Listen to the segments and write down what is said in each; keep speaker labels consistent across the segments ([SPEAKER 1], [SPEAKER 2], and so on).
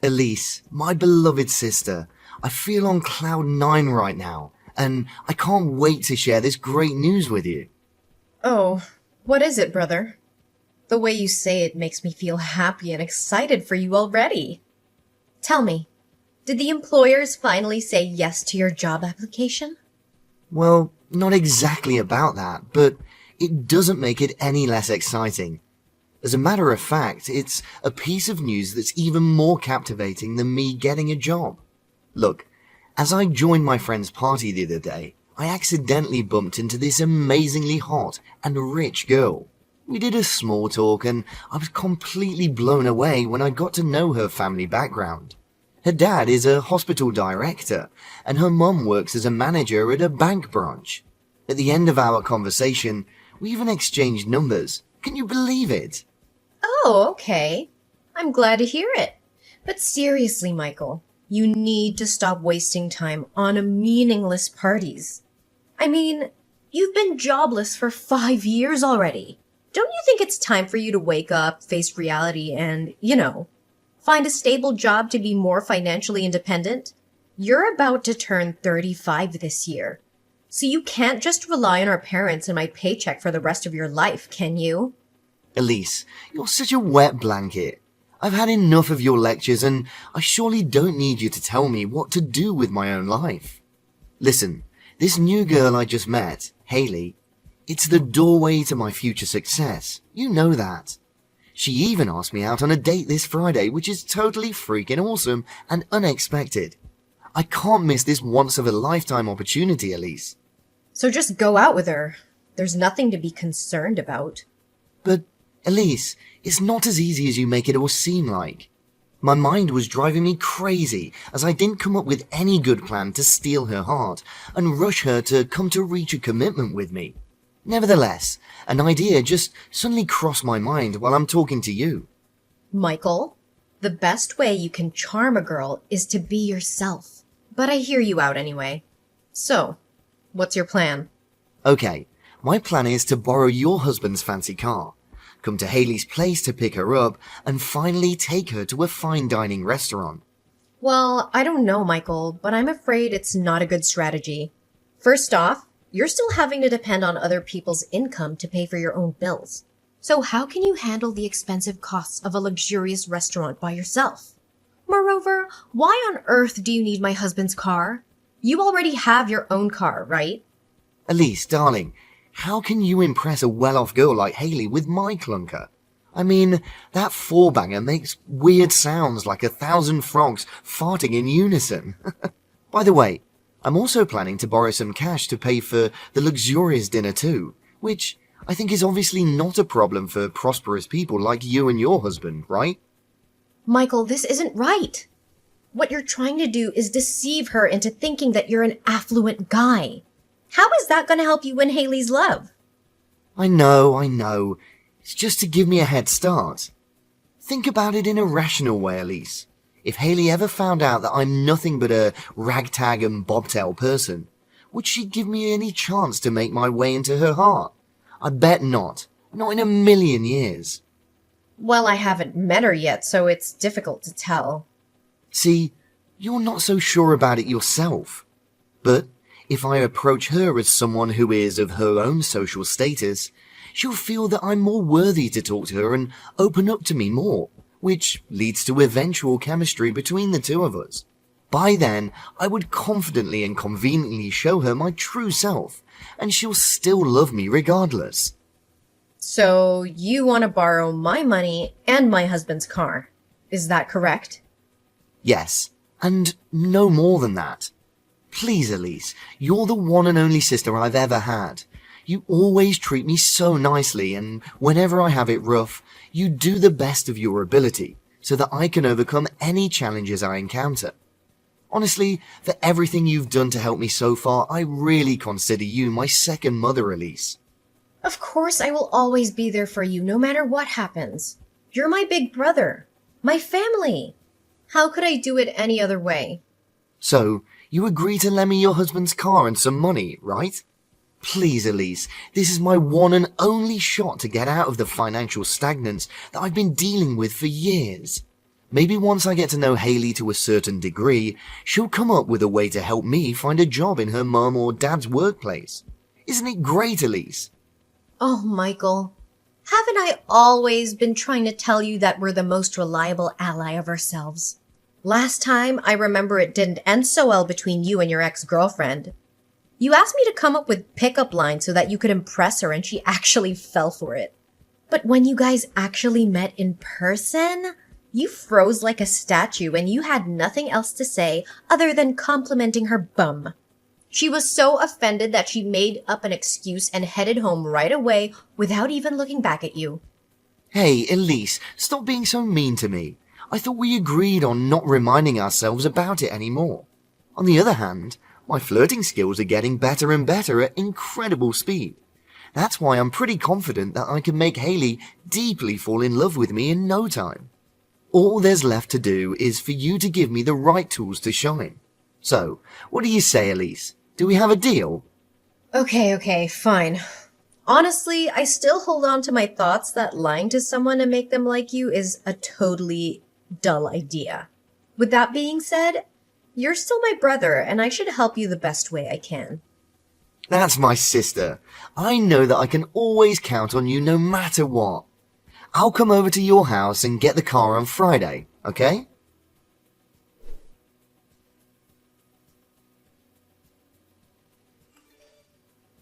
[SPEAKER 1] Elise, my beloved sister, I feel on cloud nine right now, and I can't wait to share this great news with you.
[SPEAKER 2] Oh, what is it, brother? The way you say it makes me feel happy and excited for you already. Tell me, did the employers finally say yes to your job application?
[SPEAKER 1] Well, not exactly about that, but it doesn't make it any less exciting. As a matter of fact, it's a piece of news that's even more captivating than me getting a job. Look, as I joined my friend's party the other day, I accidentally bumped into this amazingly hot and rich girl. We did a small talk and I was completely blown away when I got to know her family background. Her dad is a hospital director and her mum works as a manager at a bank branch. At the end of our conversation, we even exchanged numbers. Can you believe it?
[SPEAKER 2] Oh, okay. I'm glad to hear it. But seriously, Michael, you need to stop wasting time on meaningless parties. I mean, you've been jobless for 5 years already. Don't you think it's time for you to wake up, face reality, and, find a stable job to be more financially independent? You're about to turn 35 this year, so you can't just rely on our parents and my paycheck for the rest of your life, can you?
[SPEAKER 1] Elise, you're such a wet blanket. I've had enough of your lectures and I surely don't need you to tell me what to do with my own life. Listen, this new girl I just met, Haley, it's the doorway to my future success. You know that. She even asked me out on a date this Friday, which is totally freaking awesome and unexpected. I can't miss this once-of-a-lifetime opportunity, Elise.
[SPEAKER 2] So just go out with her. There's nothing to be concerned about.
[SPEAKER 1] But, Elise, it's not as easy as you make it all seem like. My mind was driving me crazy as I didn't come up with any good plan to steal her heart and rush her to come to reach a commitment with me. Nevertheless, an idea just suddenly crossed my mind while I'm talking to you.
[SPEAKER 2] Michael, the best way you can charm a girl is to be yourself. But I hear you out anyway. So, what's your plan?
[SPEAKER 1] Okay, my plan is to borrow your husband's fancy car, come to Haley's place to pick her up, and finally take her to a fine dining restaurant.
[SPEAKER 2] Well, I don't know, Michael, but I'm afraid it's not a good strategy. First off, you're still having to depend on other people's income to pay for your own bills. So how can you handle the expensive costs of a luxurious restaurant by yourself? Moreover, why on earth do you need my husband's car? You already have your own car, right?
[SPEAKER 1] Elise, darling, how can you impress a well-off girl like Haley with my clunker? I mean, that four-banger makes weird sounds like 1,000 frogs farting in unison. By the way, I'm also planning to borrow some cash to pay for the luxurious dinner too, which I think is obviously not a problem for prosperous people like you and your husband, right?
[SPEAKER 2] Michael, this isn't right. What you're trying to do is deceive her into thinking that you're an affluent guy. How is that going to help you win Haley's love?
[SPEAKER 1] I know. It's just to give me a head start. Think about it in a rational way, Elise. If Haley ever found out that I'm nothing but a ragtag and bobtail person, would she give me any chance to make my way into her heart? I bet not. Not in a million years.
[SPEAKER 2] Well, I haven't met her yet, so it's difficult to tell.
[SPEAKER 1] See, you're not so sure about it yourself. But if I approach her as someone who is of her own social status, she'll feel that I'm more worthy to talk to her and open up to me more, which leads to eventual chemistry between the two of us. By then, I would confidently and conveniently show her my true self, and she'll still love me regardless.
[SPEAKER 2] So you want to borrow my money and my husband's car. Is that correct?
[SPEAKER 1] Yes, and no more than that. Please, Elise, you're the one and only sister I've ever had. You always treat me so nicely, and whenever I have it rough, you do the best of your ability, so that I can overcome any challenges I encounter. Honestly, for everything you've done to help me so far, I really consider you my second mother, Elise.
[SPEAKER 2] Of course I will always be there for you, no matter what happens. You're my big brother. My family. How could I do it any other way?
[SPEAKER 1] So, you agree to lend me your husband's car and some money, right? Please, Elise, this is my one and only shot to get out of the financial stagnance that I've been dealing with for years. Maybe once I get to know Haley to a certain degree, she'll come up with a way to help me find a job in her mum or dad's workplace. Isn't it great, Elise?
[SPEAKER 2] Oh, Michael, haven't I always been trying to tell you that we're the most reliable ally of ourselves? Last time, I remember it didn't end so well between you and your ex-girlfriend. You asked me to come up with pickup lines so that you could impress her, and she actually fell for it. But when you guys actually met in person, you froze like a statue and you had nothing else to say other than complimenting her bum. She was so offended that she made up an excuse and headed home right away without even looking back at you.
[SPEAKER 1] Hey, Elise, stop being so mean to me. I thought we agreed on not reminding ourselves about it anymore. On the other hand, my flirting skills are getting better and better at incredible speed. That's why I'm pretty confident that I can make Haley deeply fall in love with me in no time. All there's left to do is for you to give me the right tools to shine. So, what do you say, Elise? Do we have a deal?
[SPEAKER 2] Okay, fine. Honestly, I still hold on to my thoughts that lying to someone to make them like you is a totally dull idea. With that being said, you're still my brother, and I should help you the best way I can.
[SPEAKER 1] That's my sister. I know that I can always count on you no matter what. I'll come over to your house and get the car on Friday, okay?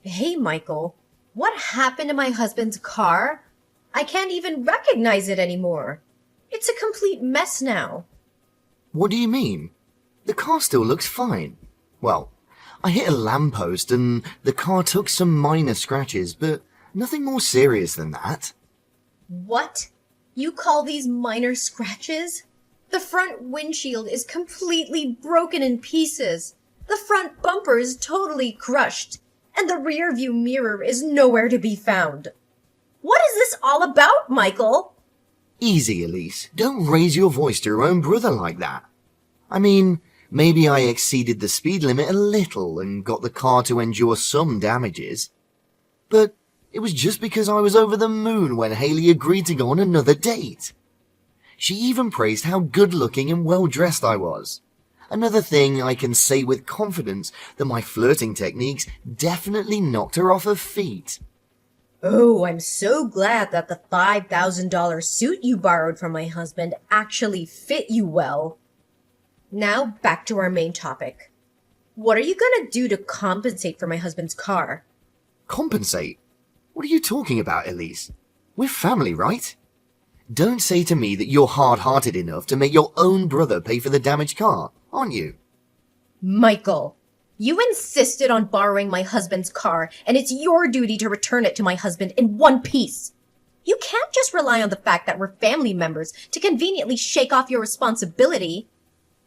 [SPEAKER 2] Hey, Michael, what happened to my husband's car? I can't even recognize it anymore. It's a complete mess now.
[SPEAKER 1] What do you mean? The car still looks fine. Well, I hit a lamppost and the car took some minor scratches, but nothing more serious than that.
[SPEAKER 2] What? You call these minor scratches? The front windshield is completely broken in pieces. The front bumper is totally crushed. And the rear view mirror is nowhere to be found. What is this all about, Michael?
[SPEAKER 1] Easy, Elise. Don't raise your voice to your own brother like that. I mean, maybe I exceeded the speed limit a little and got the car to endure some damages. But it was just because I was over the moon when Haley agreed to go on another date. She even praised how good-looking and well-dressed I was. Another thing I can say with confidence that my flirting techniques definitely knocked her off her feet.
[SPEAKER 2] Oh, I'm so glad that the $5,000 suit you borrowed from my husband actually fit you well. Now back to our main topic. What are you gonna do to compensate for my husband's car?
[SPEAKER 1] Compensate? What are you talking about, Elise? We're family, right? Don't say to me that you're hard-hearted enough to make your own brother pay for the damaged car, aren't you?
[SPEAKER 2] Michael, you insisted on borrowing my husband's car, and it's your duty to return it to my husband in one piece. You can't just rely on the fact that we're family members to conveniently shake off your responsibility.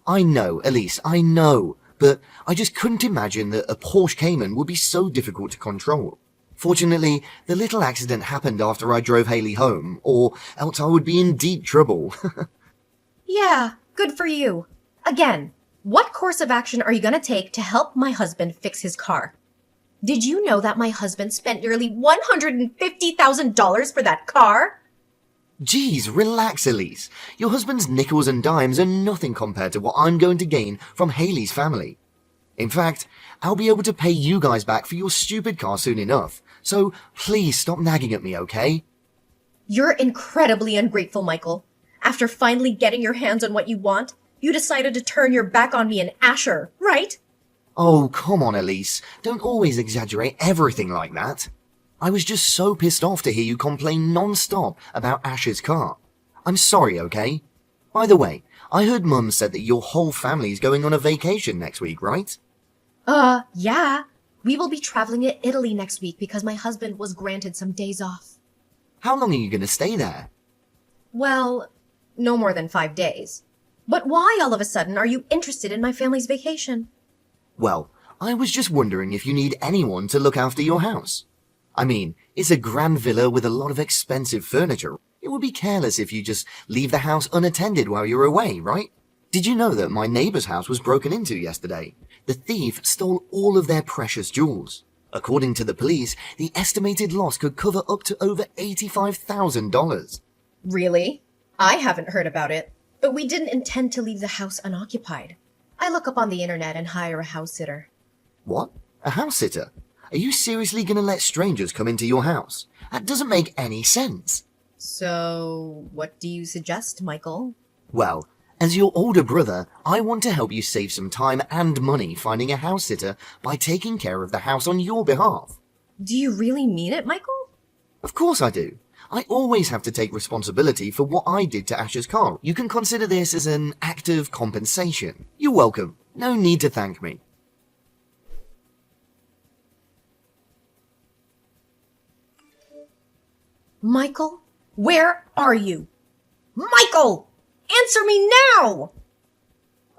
[SPEAKER 1] I know, Elise, I know, but I just couldn't imagine that a Porsche Cayman would be so difficult to control. Fortunately, the little accident happened after I drove Haley home, or else I would be in deep trouble.
[SPEAKER 2] Yeah, good for you. Again, what course of action are you gonna take to help my husband fix his car? Did you know that my husband spent nearly $150,000 for that car?
[SPEAKER 1] Geez, relax, Elise. Your husband's nickels and dimes are nothing compared to what I'm going to gain from Haley's family. In fact, I'll be able to pay you guys back for your stupid car soon enough, so please stop nagging at me, okay?
[SPEAKER 2] You're incredibly ungrateful, Michael. After finally getting your hands on what you want, you decided to turn your back on me and Asher, right?
[SPEAKER 1] Oh, come on, Elise. Don't always exaggerate everything like that. I was just so pissed off to hear you complain non-stop about Asher's car. I'm sorry, okay? By the way, I heard Mum said that your whole family's going on a vacation next week, right?
[SPEAKER 2] Yeah. We will be traveling to Italy next week because my husband was granted some days off.
[SPEAKER 1] How long are you going to stay there?
[SPEAKER 2] Well, no more than 5 days. But why all of a sudden are you interested in my family's vacation?
[SPEAKER 1] Well, I was just wondering if you need anyone to look after your house. I mean, it's a grand villa with a lot of expensive furniture. It would be careless if you just leave the house unattended while you're away, right? Did you know that my neighbor's house was broken into yesterday? The thief stole all of their precious jewels. According to the police, the estimated loss could cover up to over $85,000.
[SPEAKER 2] Really? I haven't heard about it. but we didn't intend to leave the house unoccupied. I look up on the internet and hire a house sitter.
[SPEAKER 1] What? A house sitter? Are you seriously going to let strangers come into your house? That doesn't make any sense.
[SPEAKER 2] So, what do you suggest, Michael?
[SPEAKER 1] Well, as your older brother, I want to help you save some time and money finding a house sitter by taking care of the house on your behalf.
[SPEAKER 2] Do you really mean it, Michael?
[SPEAKER 1] Of course I do. I always have to take responsibility for what I did to Ash's car. You can consider this as an act of compensation. You're welcome. No need to thank me.
[SPEAKER 2] Michael, where are you? Michael! Answer me now!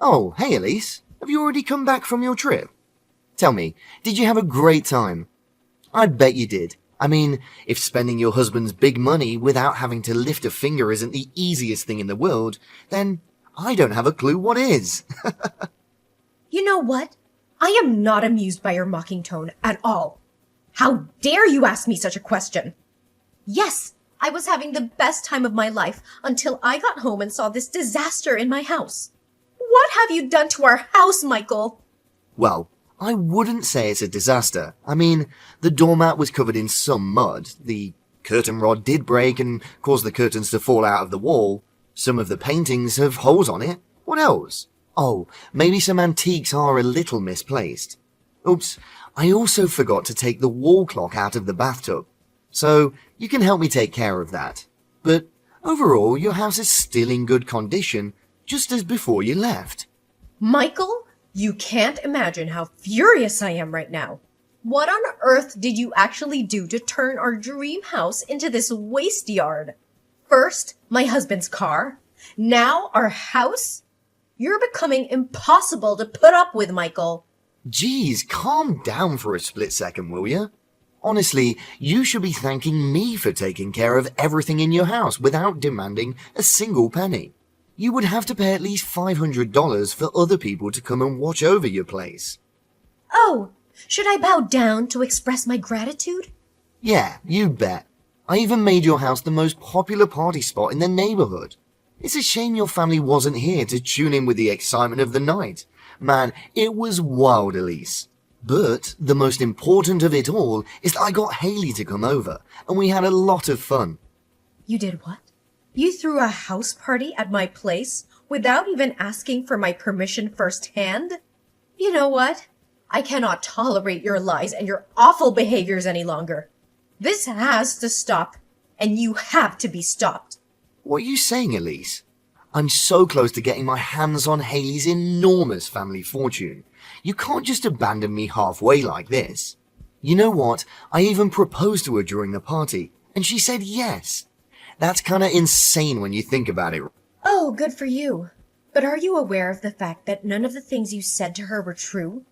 [SPEAKER 1] Oh, hey Elise. Have you already come back from your trip? Tell me, did you have a great time? I bet you did. I mean, if spending your husband's big money without having to lift a finger isn't the easiest thing in the world, then I don't have a clue what is.
[SPEAKER 2] You know what? I am not amused by your mocking tone at all. How dare you ask me such a question? Yes, I was having the best time of my life until I got home and saw this disaster in my house. What have you done to our house, Michael?
[SPEAKER 1] Well, I wouldn't say it's a disaster. I mean, the doormat was covered in some mud, the curtain rod did break and cause the curtains to fall out of the wall, some of the paintings have holes on it. What else? Oh, maybe some antiques are a little misplaced. Oops, I also forgot to take the wall clock out of the bathtub. So, you can help me take care of that. But overall, your house is still in good condition, just as before you left.
[SPEAKER 2] Michael, you can't imagine how furious I am right now. What on earth did you actually do to turn our dream house into this waste yard? First, my husband's car. Now, our house? You're becoming impossible to put up with, Michael.
[SPEAKER 1] Geez, calm down for a split second, will you? Honestly, you should be thanking me for taking care of everything in your house without demanding a single penny. You would have to pay at least $500 for other people to come and watch over your place.
[SPEAKER 2] Oh, should I bow down to express my gratitude?
[SPEAKER 1] Yeah, you bet. I even made your house the most popular party spot in the neighborhood. It's a shame your family wasn't here to tune in with the excitement of the night. Man, it was wild, Elise. But the most important of it all is that I got Haley to come over, and we had a lot of fun.
[SPEAKER 2] You did what? You threw a house party at my place without even asking for my permission firsthand? You know what? I cannot tolerate your lies and your awful behaviors any longer. This has to stop, and you have to be stopped.
[SPEAKER 1] What are you saying, Elise? I'm so close to getting my hands on Haley's enormous family fortune. You can't just abandon me halfway like this. You know what? I even proposed to her during the party, and she said yes. That's kinda insane when you think about it.
[SPEAKER 2] Oh, good for you. But are you aware of the fact that none of the things you said to her were true?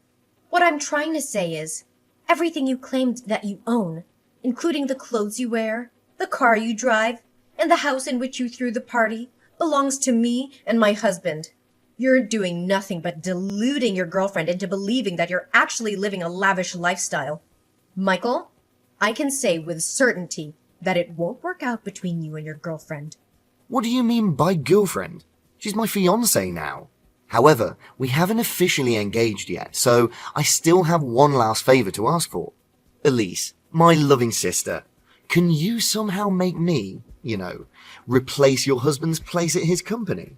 [SPEAKER 2] What I'm trying to say is, everything you claimed that you own, including the clothes you wear, the car you drive, and the house in which you threw the party, belongs to me and my husband. You're doing nothing but deluding your girlfriend into believing that you're actually living a lavish lifestyle. Michael, I can say with certainty that it won't work out between you and your girlfriend.
[SPEAKER 1] What do you mean by girlfriend? She's my fiancée now. However, we haven't officially engaged yet, so I still have one last favor to ask for. Elise, my loving sister, can you somehow make me, replace your husband's place at his company?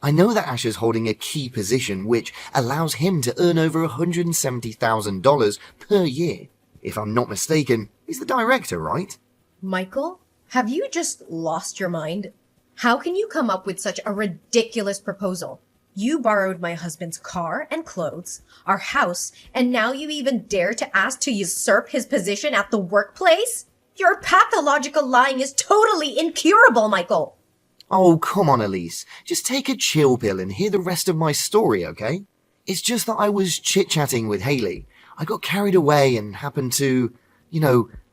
[SPEAKER 1] I know that Ash is holding a key position which allows him to earn over $170,000 per year. If I'm not mistaken, he's the director, right?
[SPEAKER 2] Michael, have you just lost your mind? How can you come up with such a ridiculous proposal? You borrowed my husband's car and clothes, our house, and now you even dare to ask to usurp his position at the workplace? Your pathological lying is totally incurable, Michael.
[SPEAKER 1] Oh, come on, Elise. Just take a chill pill and hear the rest of my story, okay? It's just that I was chit-chatting with Haley. I got carried away and happened to,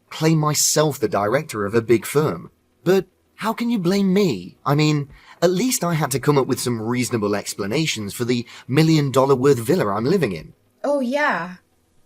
[SPEAKER 1] claim myself the director of a big firm. But how can you blame me? I mean, at least I had to come up with some reasonable explanations for the $1 million worth villa I'm living in.
[SPEAKER 2] Oh, yeah.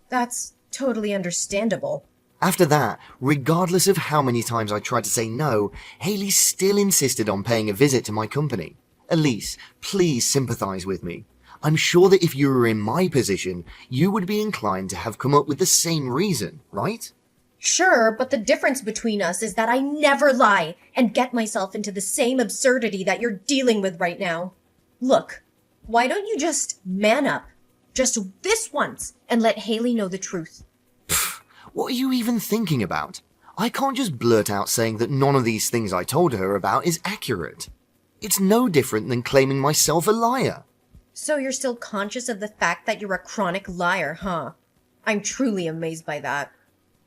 [SPEAKER 2] That's totally understandable.
[SPEAKER 1] After that, regardless of how many times I tried to say no, Haley still insisted on paying a visit to my company. Elise, please sympathize with me. I'm sure that if you were in my position, you would be inclined to have come up with the same reason, right?
[SPEAKER 2] Sure, but the difference between us is that I never lie and get myself into the same absurdity that you're dealing with right now. Look, why don't you just man up? Just this once and let Haley know the truth.
[SPEAKER 1] What are you even thinking about? I can't just blurt out saying that none of these things I told her about is accurate. It's no different than claiming myself a liar.
[SPEAKER 2] So you're still conscious of the fact that you're a chronic liar, huh? I'm truly amazed by that.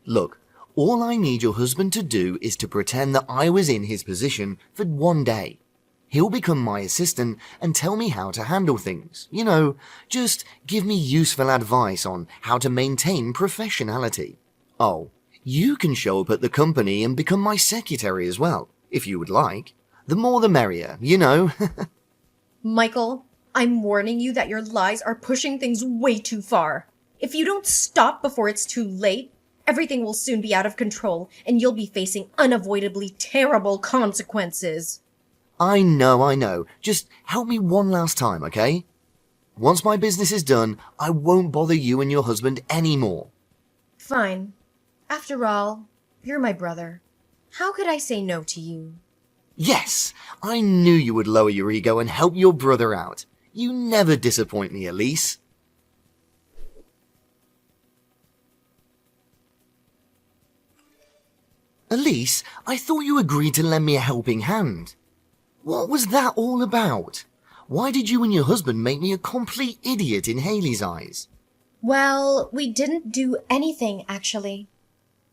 [SPEAKER 1] Look, all I need your husband to do is to pretend that I was in his position for one day. He'll become my assistant and tell me how to handle things. You know, just give me useful advice on how to maintain professionality. Oh, you can show up at the company and become my secretary as well, if you would like. The more the merrier, you know.
[SPEAKER 2] Michael, I'm warning you that your lies are pushing things way too far. If you don't stop before it's too late, everything will soon be out of control and you'll be facing unavoidably terrible consequences.
[SPEAKER 1] I know. Just help me one last time, okay? Once my business is done, I won't bother you and your husband anymore.
[SPEAKER 2] Fine. After all, you're my brother. How could I say no to you?
[SPEAKER 1] Yes, I knew you would lower your ego and help your brother out. You never disappoint me, Elise. Elise, I thought you agreed to lend me a helping hand. What was that all about? Why did you and your husband make me a complete idiot in Haley's eyes?
[SPEAKER 2] Well, we didn't do anything, actually.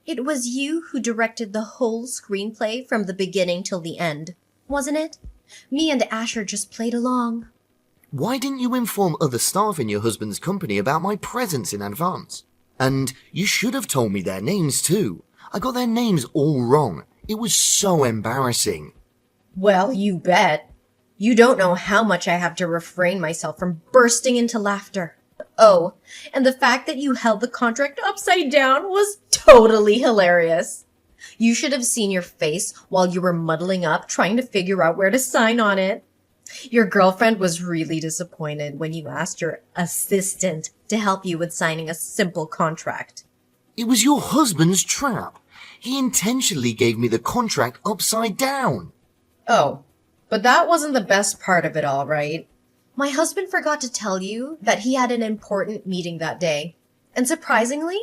[SPEAKER 2] It was you who directed the whole screenplay from the beginning till the end, wasn't it? Me and Asher just played along.
[SPEAKER 1] Why didn't you inform other staff in your husband's company about my presence in advance? And you should have told me their names too. I got their names all wrong. It was so embarrassing.
[SPEAKER 2] Well, you bet. You don't know how much I have to refrain myself from bursting into laughter. Oh, and the fact that you held the contract upside down was totally hilarious. You should have seen your face while you were muddling up trying to figure out where to sign on it. Your girlfriend was really disappointed when you asked your assistant to help you with signing a simple contract.
[SPEAKER 1] It was your husband's trap. He intentionally gave me the contract upside down.
[SPEAKER 2] Oh, but that wasn't the best part of it all, right? My husband forgot to tell you that he had an important meeting that day. And surprisingly,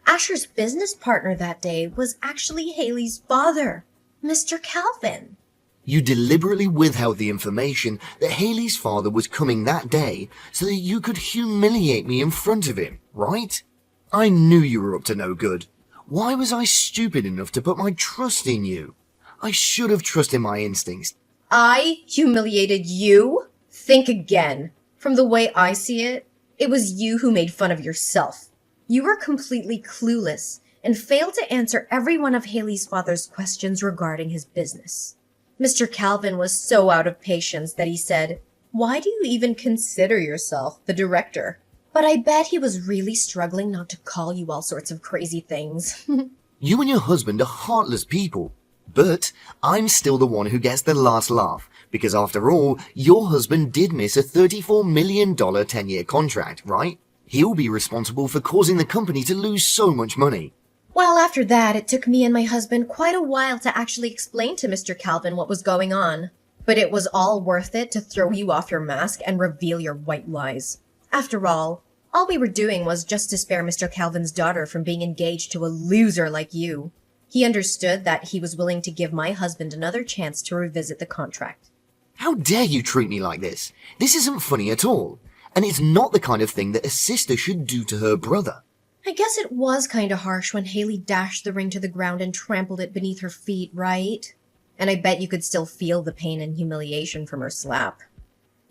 [SPEAKER 2] Asher's business partner that day was actually Haley's father, Mr. Calvin.
[SPEAKER 1] You deliberately withheld the information that Haley's father was coming that day so that you could humiliate me in front of him, right? I knew you were up to no good. Why was I stupid enough to put my trust in you? I should have trusted my instincts.
[SPEAKER 2] I humiliated you? Think again. From the way I see it, it was you who made fun of yourself. You were completely clueless and failed to answer every one of Haley's father's questions regarding his business. Mr. Calvin was so out of patience that he said, "Why do you even consider yourself the director?" But I bet he was really struggling not to call you all sorts of crazy things.
[SPEAKER 1] You and your husband are heartless people. But I'm still the one who gets the last laugh, because after all, your husband did miss a $34 million 10-year contract, right? He'll be responsible for causing the company to lose so much money.
[SPEAKER 2] Well, after that, it took me and my husband quite a while to actually explain to Mr. Calvin what was going on. But it was all worth it to throw you off your mask and reveal your white lies. After all we were doing was just to spare Mr. Calvin's daughter from being engaged to a loser like you. He understood that he was willing to give my husband another chance to revisit the contract.
[SPEAKER 1] How dare you treat me like this? This isn't funny at all. And it's not the kind of thing that a sister should do to her brother.
[SPEAKER 2] I guess it was kind of harsh when Haley dashed the ring to the ground and trampled it beneath her feet, right? And I bet you could still feel the pain and humiliation from her slap.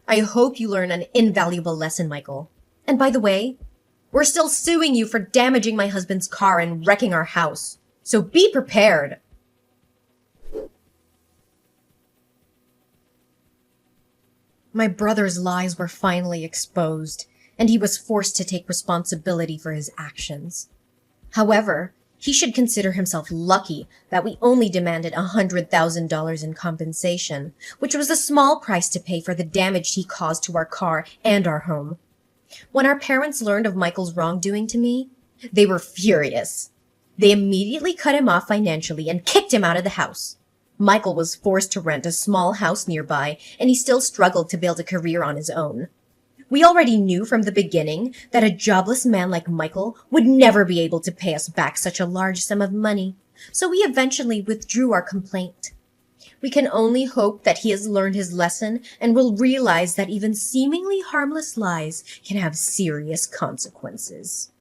[SPEAKER 2] I hope you learn an invaluable lesson, Michael. And by the way, we're still suing you for damaging my husband's car and wrecking our house. So be prepared. My brother's lies were finally exposed, and he was forced to take responsibility for his actions. However, He should consider himself lucky that we only demanded $100,000 in compensation, which was a small price to pay for the damage he caused to our car and our home. When our parents learned of Michael's wrongdoing to me, they were furious. They immediately cut him off financially and kicked him out of the house. Michael was forced to rent a small house nearby, and he still struggled to build a career on his own. We already knew from the beginning that a jobless man like Michael would never be able to pay us back such a large sum of money, so we eventually withdrew our complaint. We can only hope that he has learned his lesson and will realize that even seemingly harmless lies can have serious consequences.